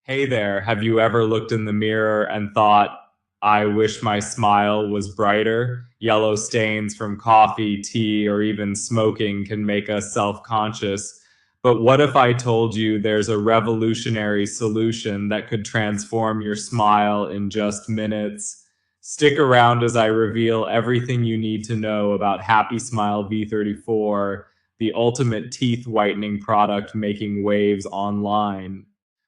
Hey there, have you ever looked in the mirror and thought, I wish my smile was brighter? Yellow stains from coffee, tea, or even smoking can make us self-conscious. But what if I told you there's a revolutionary solution that could transform your smile in just minutes? Stick around as I reveal everything you need to know about Happy Smile V34, the ultimate teeth whitening product making waves online.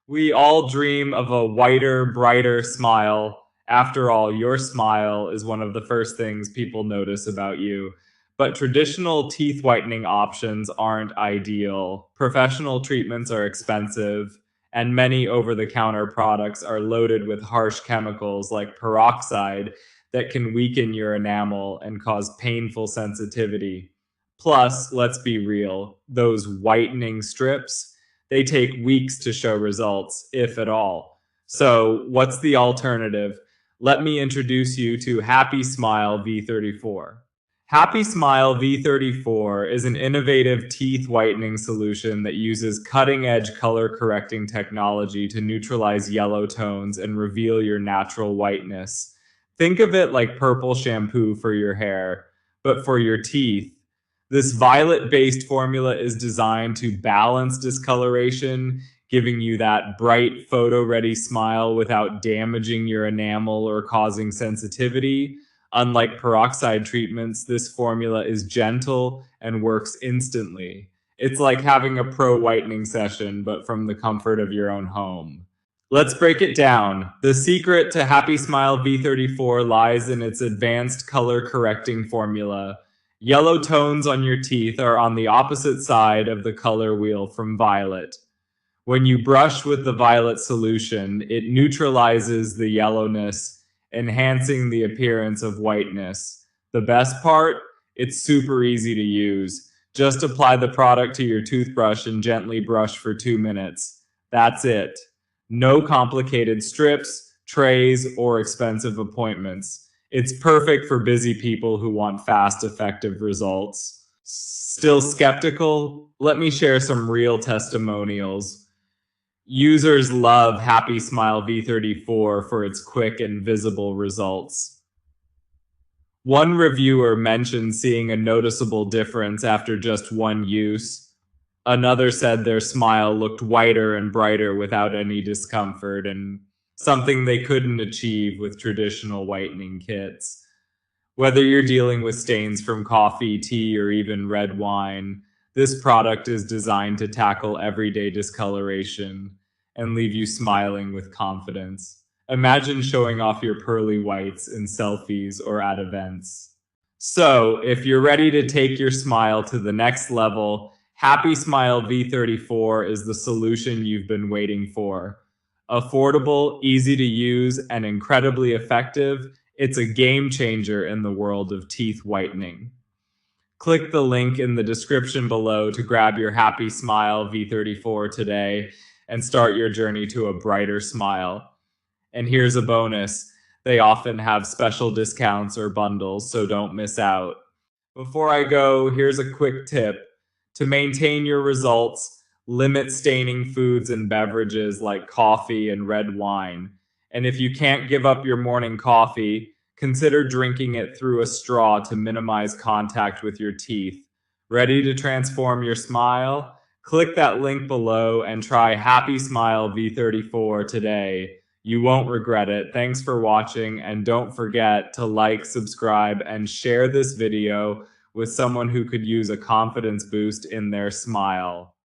We all dream of a whiter, brighter smile. After all, your smile is one of the first things people notice about you. But traditional teeth whitening options aren't ideal. Professional treatments are expensive, and many over the counter products are loaded with harsh chemicals like peroxide that can weaken your enamel and cause painful sensitivity. Plus, let's be real, those whitening strips, they take weeks to show results, if at all. So, what's the alternative? Let me introduce you to Happy Smile V34. Happy Smile V34 is an innovative teeth whitening solution that uses cutting edge color correcting technology to neutralize yellow tones and reveal your natural whiteness. Think of it like purple shampoo for your hair, but for your teeth. This violet-based formula is designed to balance discoloration, giving you that bright, photo-ready smile without damaging your enamel or causing sensitivity. Unlike peroxide treatments, this formula is gentle and works instantly. It's like having a pro whitening session, but from the comfort of your own home. Let's break it down. The secret to Happy Smile V34 lies in its advanced color correcting formula. Yellow tones on your teeth are on the opposite side of the color wheel from violet. When you brush with the violet solution, it neutralizes the yellowness, enhancing the appearance of whiteness. The best part? It's super easy to use. Just apply the product to your toothbrush and gently brush for 2 minutes. That's it. No complicated strips, trays, or expensive appointments. It's perfect for busy people who want fast, effective results. Still skeptical? Let me share some real testimonials. Users love Happy Smile V34 for its quick and visible results. One reviewer mentioned seeing a noticeable difference after just one use. Another said their smile looked whiter and brighter without any discomfort, and something they couldn't achieve with traditional whitening kits. Whether you're dealing with stains from coffee, tea, or even red wine, this product is designed to tackle everyday discoloration and leave you smiling with confidence. Imagine showing off your pearly whites in selfies or at events. So, if you're ready to take your smile to the next level, Happy Smile V34 is the solution you've been waiting for. Affordable, easy to use, and incredibly effective, it's a game changer in the world of teeth whitening. Click the link in the description below to grab your Happy Smile V34 today and start your journey to a brighter smile. And here's a bonus. They often have special discounts or bundles, so don't miss out. Before I go, here's a quick tip. To maintain your results, limit staining foods and beverages like coffee and red wine. And if you can't give up your morning coffee, consider drinking it through a straw to minimize contact with your teeth. Ready to transform your smile? Click that link below and try Happy Smile V34 today. You won't regret it. Thanks for watching, and don't forget to like, subscribe, and share this video with someone who could use a confidence boost in their smile.